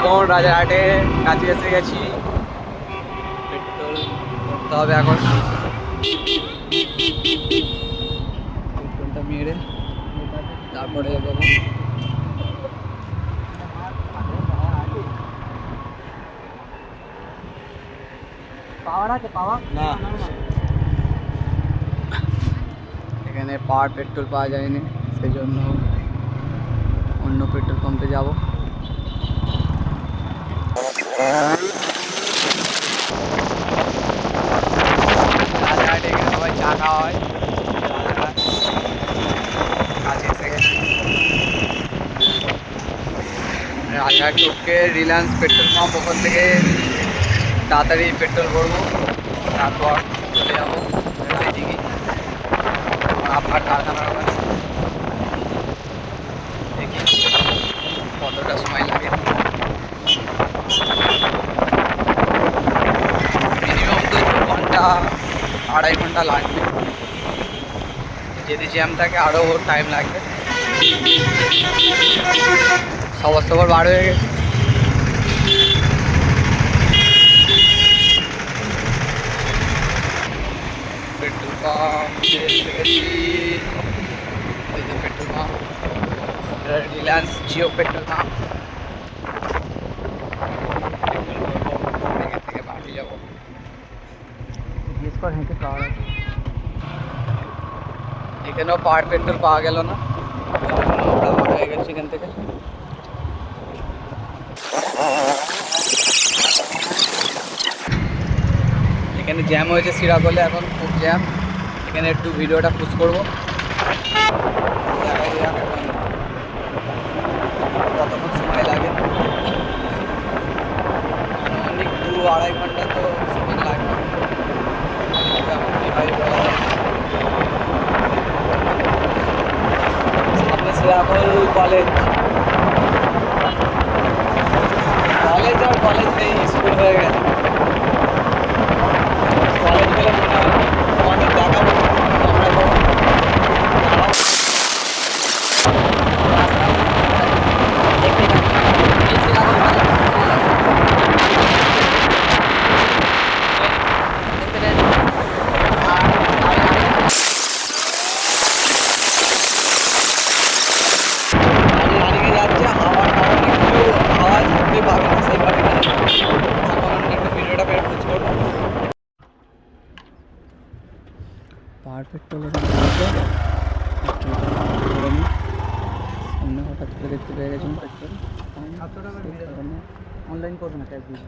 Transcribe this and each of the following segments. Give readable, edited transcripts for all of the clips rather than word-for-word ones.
এখন রাজারহাটে কাছে এসে গেছি, পেট্রোল করতে হবে এখন। পেট্রোলটা মেরে তারপরে এগোবো। পাওয়ার আছে পাওয়ার না, এখানে পাওয়ার পেট্রোল পাওয়া যায়নি, সেই জন্য অন্য পেট্রোল পাম্পে যাব। রাজারহাটে এখানে সবাই চা খাওয়া হয়। কাছে এসে গেছি। রাজারহাট ঢুকে রিলায়েন্স পেট্রোল পাম্প, ওখান থেকে তাড়াতাড়ি পেট্রোল ভরবো, তারপর চলে যাবো রাইডিংয়ে আপনার কারখানার কাছে। দেখি কতটা সময় লাগে। মিনিমাম তো 2 ঘন্টা 2.5 ঘন্টা লাগবে, যদি জ্যাম থাকে আরও টাইম লাগবে। সবার বার হয়ে গেছে। Petrol pump petrol pump Reliance Jio petrol pump. এখান থেকে বাড়ি যাবো। এখানেও পাওয়ার পেট্রোল পাওয়া গেল না, আমরা বার হয়ে গেছি এখান থেকে। এখানে জ্যাম হয়েছে সিরাকলে, এখন খুব জ্যাম। এখানে একটু ভিডিওটা পুশ করবো, দেখা যাক কতক্ষণ সময় লাগে। অনেক 2-2.5 ঘন্টা তো সময় লাগবে, এখন কীভাবে বলা যায়। সামনে সিরাকল কলেজ, কলেজ আর কলেজ নেই, স্কুল হয়ে গেছে। কলেজ বলে মনে হয় আমাদের দেখাবো আমরা তো গাড়ি যাচ্ছে, হাওয়ার কারণে একটু আওয়াজ শুনতে পাবে না সেইভাবে। এখন একটু ভিডিওটা বের পুজ করবো। পাওয়ার পেট্রোল সামনে হঠাৎ করে দেখতে পেয়ে গেছেন পেট্রোল। অনলাইন করবে না ক্যাশ দিয়ে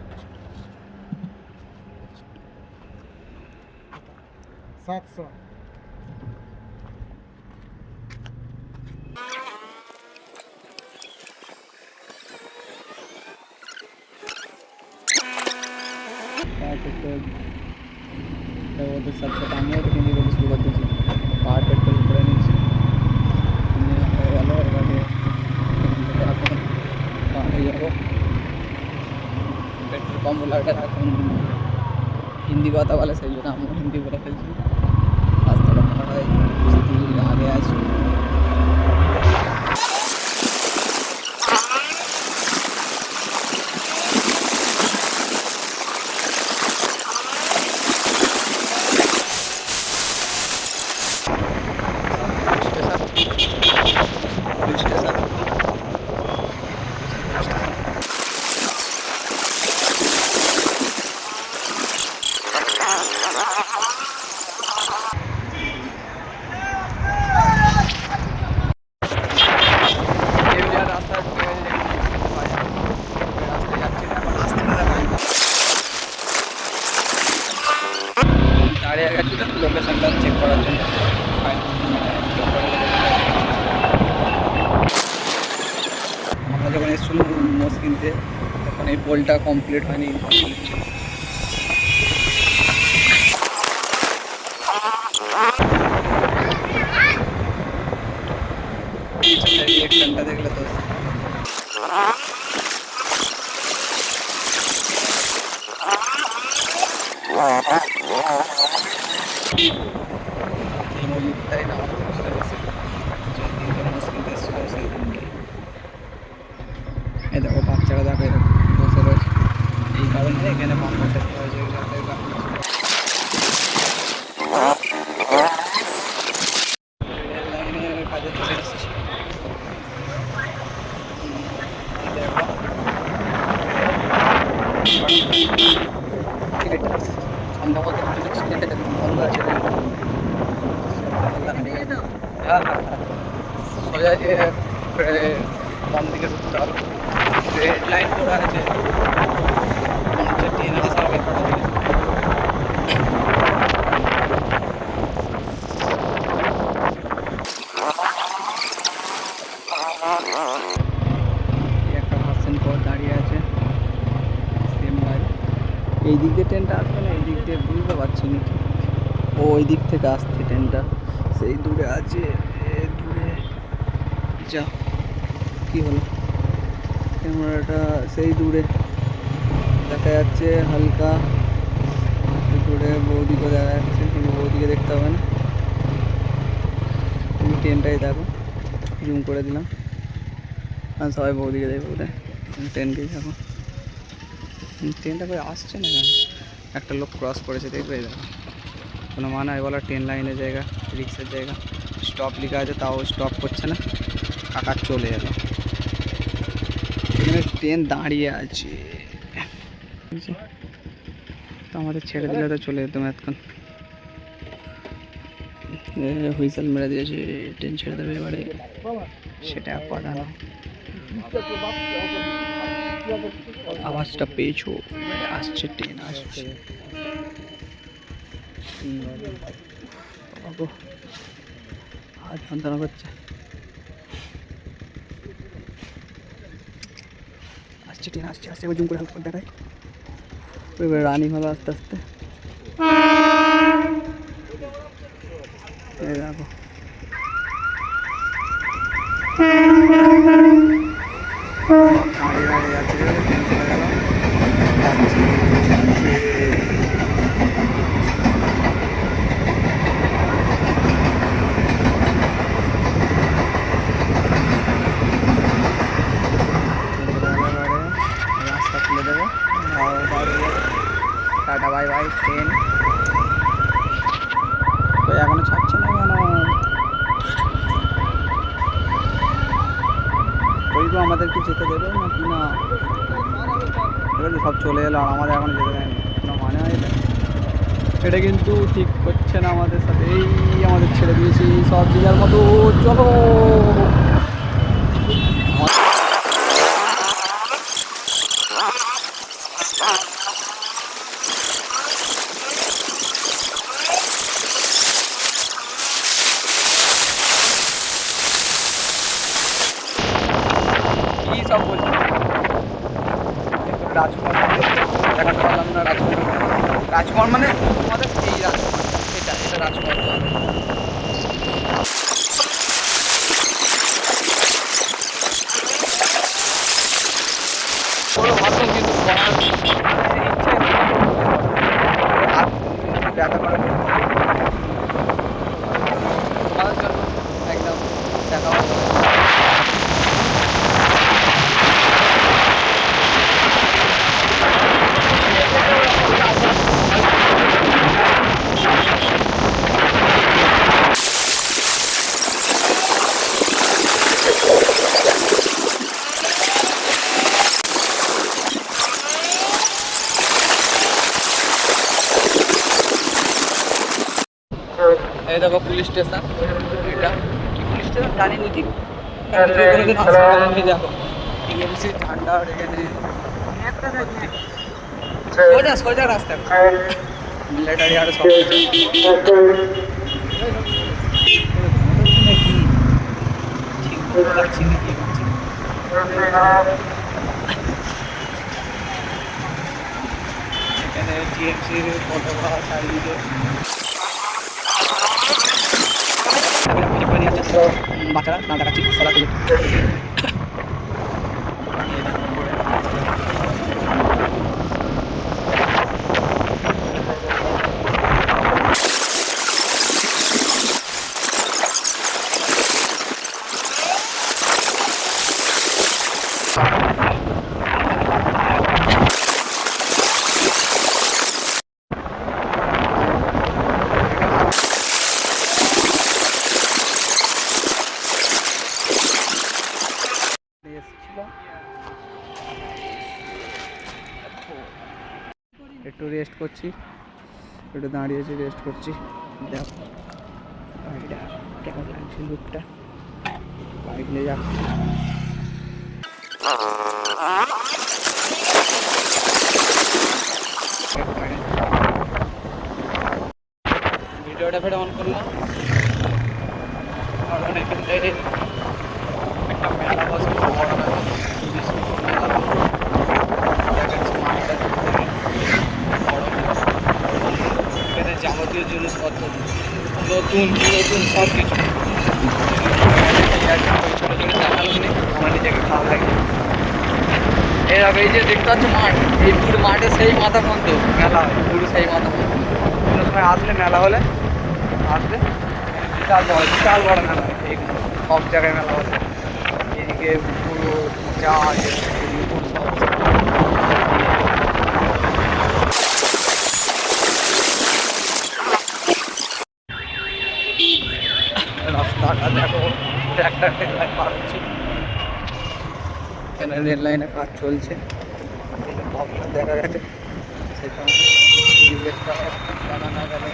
700 पावर पेट्रोल ওদের সাথে আমিও তো কিনে বলি শুরু করে দিয়েছি। পাওয়ার পেট্রোল করে নিয়েছি, হয়ে গেল। এবারে এখন বাড়ি যাবো। পেট্রোল পাম্পওয়ালাটা এখন হিন্দি কথা বলে, সেই জন্য আমিও হিন্দি বলে ফেলছি। রাস্তাটা মনে হয় আগে আছি। দাঁড়িয়ে গেছিল লোকেশনটা চেক করার জন্য। আমরা যখন এসেছিলাম মোষ কিনতে, তখন এই পোলটা কমপ্লিট হয়নি, ইনকমপ্লিট ছিল। রিয়েকশনটা দেখলে তো এই মুহূর্তেই না বুঝতে পারছি এই দেখো বাচ্চারা, দেখো এরকম এই কারণে এখানে পাম্পারটা দেওয়া হয়েছে রেল লাইনের কাজে চলে এসেছি। টিকিটটা সম্ভবত টিকিটটা বন্ধ আছে। সোজা যে বাম দিকে ঢুকতে হবে, রেড লাইন করা আছে, মনে হচ্ছে ট্রেন আসার ব্যাপারটা দিকে। একটা ভার্সেন পর দাঁড়িয়ে আছে সেম গাড়ি। এই দিক দিয়ে ট্রেনটা আসবে না, এই দিক দিয়ে বুঝতে পারছি না। ও ওই দিক থেকে আসছে ট্রেনটা, সেই দূরে আছে। দূরে যা কি হলো, ক্যামেরাটা সেই দূরে দেখা যাচ্ছে হালকা দূরে, বৌদিকে দেখা যাচ্ছে কিন্তু বৌদিকে দেখতে হবে না। তুমি ট্রেনটাই দেখো, জুম করে দিলাম, আর সবাই বৌদিকে দেখবো বোধহয়। ট্রেনকেই দেখো, ট্রেনটা করে আসছে না কেন? একটা লোক ক্রস করেছে, দেখবে দেখো, কোনো মানে বলা ট্রেন লাইনের জায়গা, রিক্সের জায়গা, স্টপ লেখা আছে তাও স্টপ করছে না। কাকা চলে এলো, এখানে ট্রেন দাঁড়িয়ে আছে। তো আমাদের ছেড়ে দিলে তো চলে যেতাম এতক্ষণ। হুইসেল মেরে দিয়েছে, ট্রেন ছেড়ে দেবে এবারে, সেটা কথা না। আওয়াজটা পেয়েছো, আসছে ট্রেন আসছে। হাত যন্ত্রণা করছে, আসছে ট্রেন আসছে আসছে। এবার জুম করে হালকা দেখায়, এবার রানিং হবে আস্তে আস্তে। এই দেখো দাঁড়িয়ে দাঁড়িয়ে যাচ্ছে, ট্রেন চলে গেল। রাস্তা খুলে দেবে, টাটা বাই বাই ট্রেন। তো এখনো ছাড়ছে না কেন? ওইগুলো আমাদেরকে যেতে দেবে না কি না? এবার সব চলে এলো আর আমাদের এখনো যেতে দেয়নি, কোনো মানে হয় না। এটা কিন্তু ঠিক হচ্ছে না আমাদের সাথে। এই আমাদের ছেড়ে দিয়েছি সব দিঘার মতো, চলো। কি সব বলছি, রাজকুমার দেখাতে পারলাম না। রাজকুমার, রাজকুমার মানে আমাদের এই রাজকুমার, এটা এটা রাজকুমার। বড় ভাবছেন কিন্তু করার ইচ্ছে ব্যথা করে তোমাদের জন্য একদম দেখা হবে। এই দেখো পুলিশ স্টেশন, এটা কি পুলিশ স্টেশন জানি নি ঠিক, কোনোদিন আসলে দেখো টিএমসি ঝান্ডা এখানে সোজা সোজা রাস্তা, মিলিটারি আর সব কিছু। ঠিক বলতে পারছি না কি করছি। এখানে টিএমসির পতাকা চারিদিকে বাচ্চারা না দেখাচ্ছি সলা থেকে। একটু রেস্ট করছি, একটু দাঁড়িয়েছি, রেস্ট করছি। দেখো গাড়িটা কেমন লাগছে, লুকটা বাইক নিয়ে যাচ্ছে। ভিডিওটা ফের অন করলাম, কারণ এখানটায় একটা মেলা বসে, বড় মেলা, মেলা দেখাচ্ছে মাঠটা বড় মেলা। এখানে যাবতীয় জিনিসপত্র নতুন নতুন সব কিছু ছোটো ছোটো দেখালো নেই, আমার নিজেকে ভালো লাগে। এরকম এই যে দেখতে পাচ্ছ মাঠ, এই পুরো মাঠে সেই মাথা পর্যন্ত মেলা হয়, পুরো সেই মাথা পর্যন্ত। কোনো সময় আসলে মেলা হলে আসলে বিশাল বড় মেলা হয়, এই সব জায়গায় মেলা হলে। এদিকে পুরো চা এদিকে পুরো সব রাস্তাটা দেখো, একটা রেল লাইন পার হচ্ছে, এখানে রেল লাইনে কাজ চলছে, দেখা গেছে সেখানে জানা না গেলে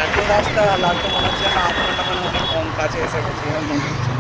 এত রাস্তা লাগতো মনে হচ্ছে না, 8 ঘন্টা মানে অনেক কম কাছে এসে গেছি মনে হচ্ছে।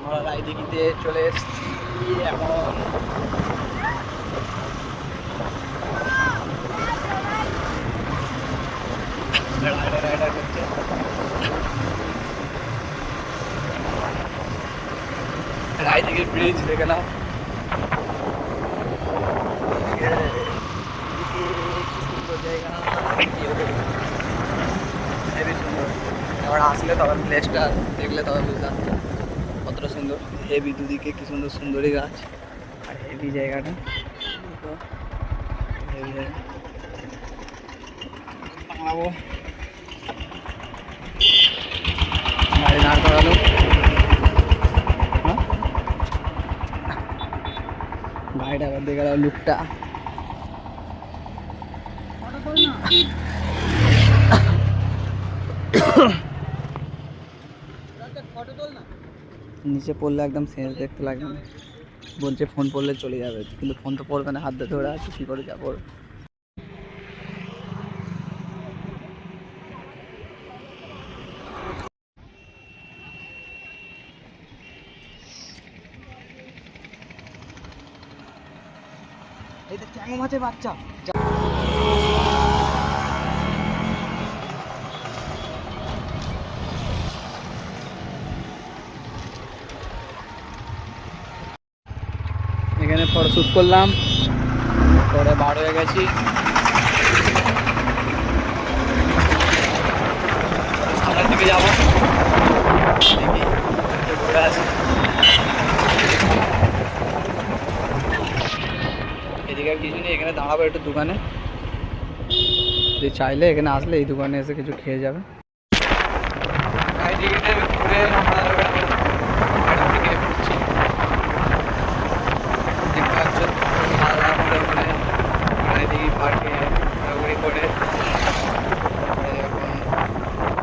আমরা রায়দিঘিতে চলে এসেছি এখন। রাইডার করছে, রায়দিঘির ব্রিজ দেখে নাও, সুন্দর জায়গা, হেবি সুন্দর। এবার আসলে তবে প্লেসটা দেখলে তবে বুঝলাম কতটা সুন্দর। হেভি দুদিকে কি সুন্দর সুন্দরী গাছ, আর হেভি জায়গাটা, হেভি জায়গা। বানাবো গাড়ি দাঁড় করালো, গাড়িটা আবার দেখে গেল লুকটা। নিচে পড়লে একদম সেন্স দেখতে লাগবে না, বলছে ফোন পড়লে চলে যাবে, কিন্তু ফোন তো পড়বে না, হাত ধরে আছে, কী করে যাবো। এটা কেমন আছে বাচ্চা, এখানে ফটোশ্যুট করলাম, পরে বার হয়ে গেছি। সামনের দিকে যাবো, দেখি ঘুরে আসি। এদিকে আর কিছু নেই, এখানে দাঁড়াবো একটু দোকানে, যে চাইলে এখানে আসলে এই দোকানে এসে কিছু খেয়ে যাবে। ঘুরে আমরা পার্কে ঘোরাঘুরি করে এখন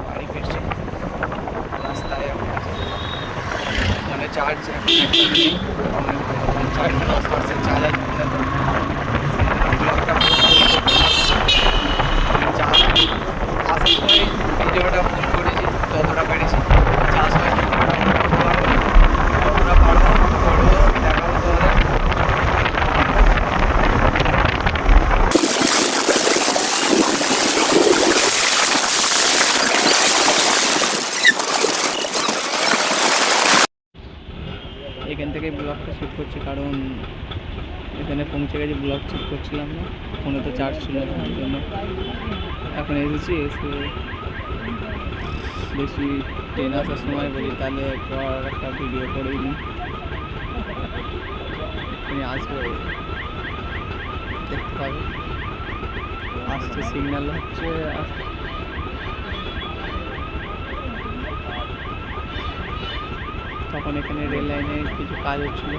বাড়ি ফিরছি। রাস্তায় মানে চার্জ 10% চার্জ আছে, আসার সময় ভিডিওটা ফোন করেছি যতটা পেরেছি, চার্জ হয় করছি, কারণ এখানে পৌঁছে গেছি, ব্লগ চেক করছিলাম না, ফোনে তো চার্জ ছিল না, ওই জন্য এখন এসেছি। এসে বেশি ট্রেন আসার সময় বলি তাহলে একটু আর একটা ভিডিও করেই নিই। তুমি আসবে, দেখতে পাবে। আসছে, সিগন্যাল হচ্ছে। তখন এখানে রেল লাইনে কিছু কাজ হচ্ছিলো।